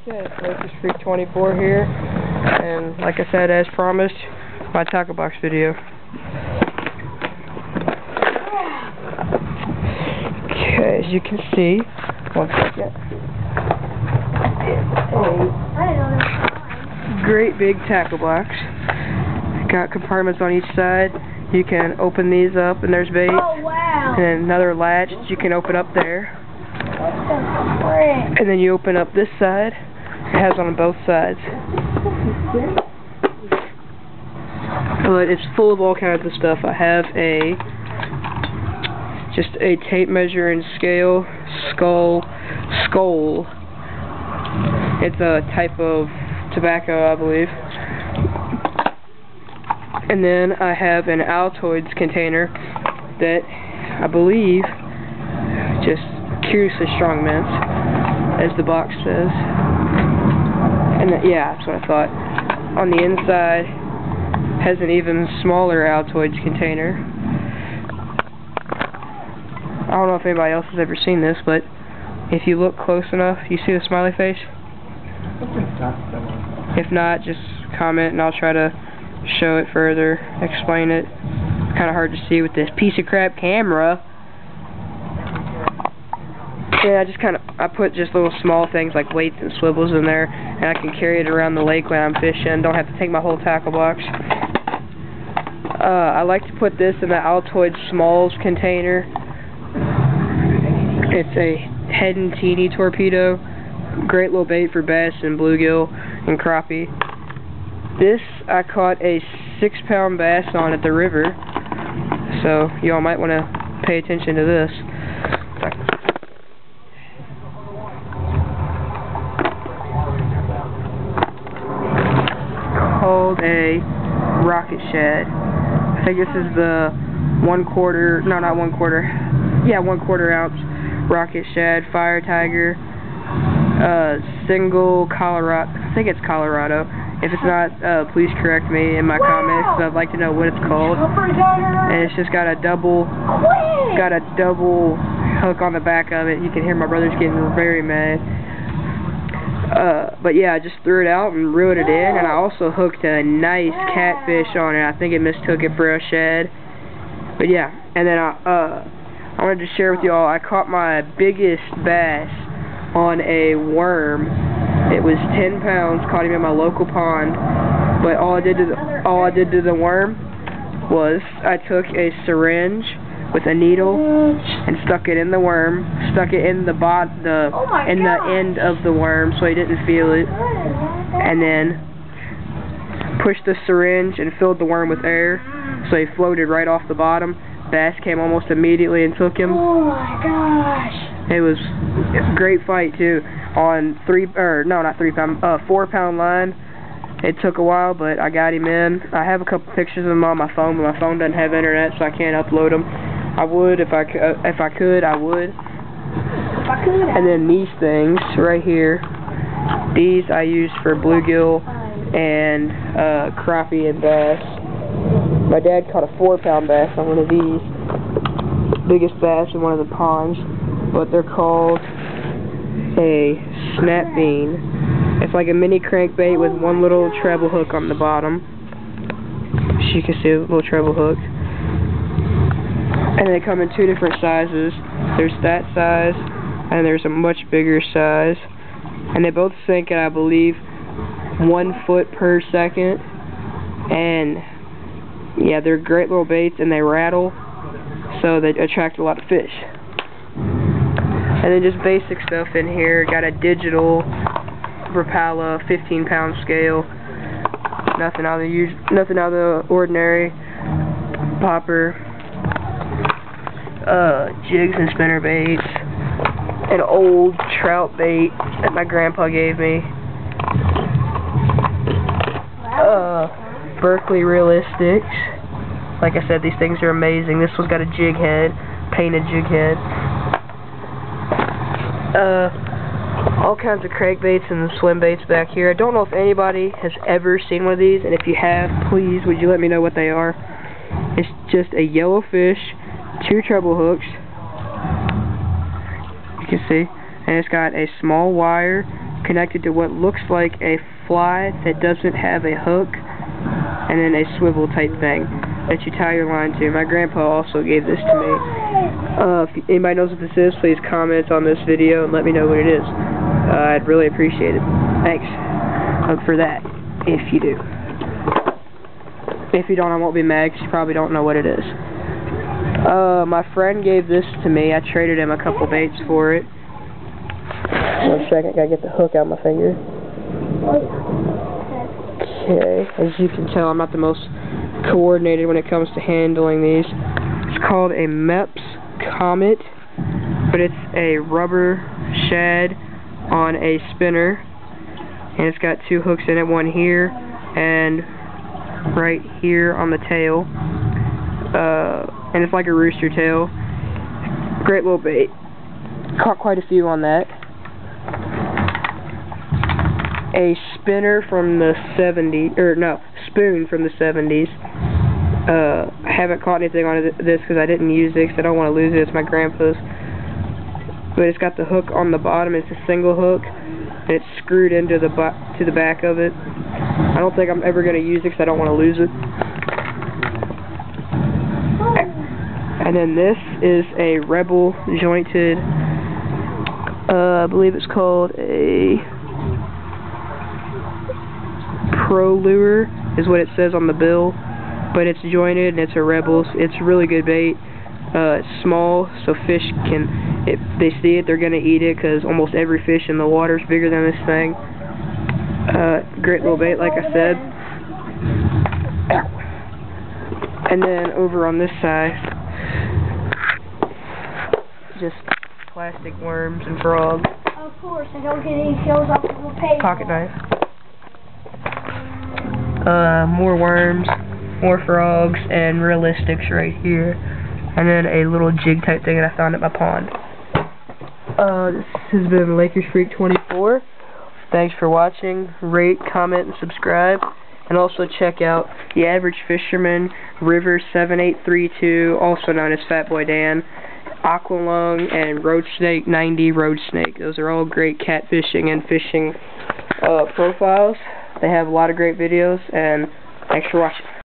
Okay, so this is Freak 24 here, and like I said, as promised, my tackle box video. Okay, as you can see, one second, it's a great big tackle box. Got compartments on each side. You can open these up, and there's bait. Oh, wow. And another latch that you can open up there. And then you open up this side. It has on both sides. But it's full of all kinds of stuff. I have just a tape measure and scale, skull. It's a type of tobacco, I believe. And then I have an Altoids container that I believe just curiously strong mints, as the box says. And yeah, that's what I thought. On the inside has an even smaller Altoids container. I don't know if anybody else has ever seen this, but if you look close enough, you see the smiley face? If not, just comment and I'll try to show it further, explain it. It's kind of hard to see with this piece of crap camera. Yeah, I put just little small things like weights and swivels in there, and I can carry it around the lake when I'm fishing. Don't have to take my whole tackle box. I like to put this in the Altoids Smalls container. It's a head and teeny torpedo. Great little bait for bass and bluegill and crappie. This I caught a 6-pound bass on at the river, so y'all might want to pay attention to this. Called a rocket shad. I think this is the 1/4 ounce rocket shad, fire tiger, single Colorado. I think it's Colorado. If it's not, please correct me in my comments, because I'd like to know what it's called. And it's just got a double hook on the back of it. You can hear my brother's getting very mad. But yeah, I just threw it out and reeled it in, and I also hooked a nice catfish on it. I think it mistook it for a shad. But yeah, and then I wanted to share with y'all, I caught my biggest bass on a worm. It was 10 pounds, caught him in my local pond, but all I did to the worm was I took a syringe with a needle and stuck it in the worm, stuck it in the end of the worm so he didn't feel it, and then pushed the syringe and filled the worm with air so he floated right off the bottom. Bass came almost immediately and took him. Oh my gosh! It's a great fight too. On 4-pound line. It took a while, but I got him in. I have a couple pictures of him on my phone, but my phone doesn't have internet, so I can't upload them. I would if I could. And then these things right here, these I use for bluegill and crappie and bass. My dad caught a 4-pound bass on one of these, biggest bass in one of the ponds, but they're called a snap bean. It's like a mini crankbait with one little treble hook on the bottom. As you can see, a little treble hook. And they come in 2 different sizes. There's that size, and there's a much bigger size. And they both sink at, I believe, 1 foot per second. And yeah, they're great little baits, and they rattle, so they attract a lot of fish. And then just basic stuff in here. Got a digital Rapala 15-pound scale. Nothing out of the ordinary. Popper, jigs and spinner baits. An old trout bait that my grandpa gave me. Berkeley Realistics. Like I said, these things are amazing. This one's got a jig head, painted jig head. All kinds of crankbaits and swim baits back here. I don't know if anybody has ever seen one of these, and if you have, please, would you let me know what they are? It's just a yellow fish, 2 treble hooks, you can see, and it's got a small wire connected to what looks like a fly that doesn't have a hook, and then a swivel type thing that you tie your line to. My grandpa also gave this to me. If anybody knows what this is, please comment on this video and let me know what it is. I'd really appreciate it. Thanks. Look for that, if you do. If you don't, I won't be mad, because you probably don't know what it is. My friend gave this to me. I traded him a couple baits for it. 1 second, gotta get the hook out of my finger. Okay, as you can tell, I'm not the most coordinated when it comes to handling these. It's called a Mepps Comet, but it's a rubber shad on a spinner, and it's got 2 hooks in it, one here and right here on the tail, and it's like a rooster tail. Great little bait. Caught quite a few on that. A spinner from the 70s, or no, spoon from the 70s. I haven't caught anything on this because I didn't use it because I don't want to lose it. It's my grandpa's. But it's got the hook on the bottom. It's a single hook, and it's screwed into the back of it. I don't think I'm ever going to use it because I don't want to lose it. And then this is a Rebel jointed, I believe it's called a Pro Lure, is what it says on the bill. But it's jointed and it's a Rebel. It's a really good bait. It's small, so fish can, if they see it, they're going to eat it, because almost every fish in the water is bigger than this thing. Great little bait, like I said. And then over on this side, just plastic worms and frogs. Of course, I don't get any shells off the little paper. Pocket knife. More worms, more frogs, and realistics right here. And then a little jig type thing that I found at my pond. This has been Lakers Freak 24. Thanks for watching. Rate, comment, and subscribe. And also check out The Average Fisherman, River 7832, also known as Fat Boy Dan, Aqualung, and Road Snake 90 Road Snake. Those are all great catfishing and fishing profiles. They have a lot of great videos, and thanks for watching.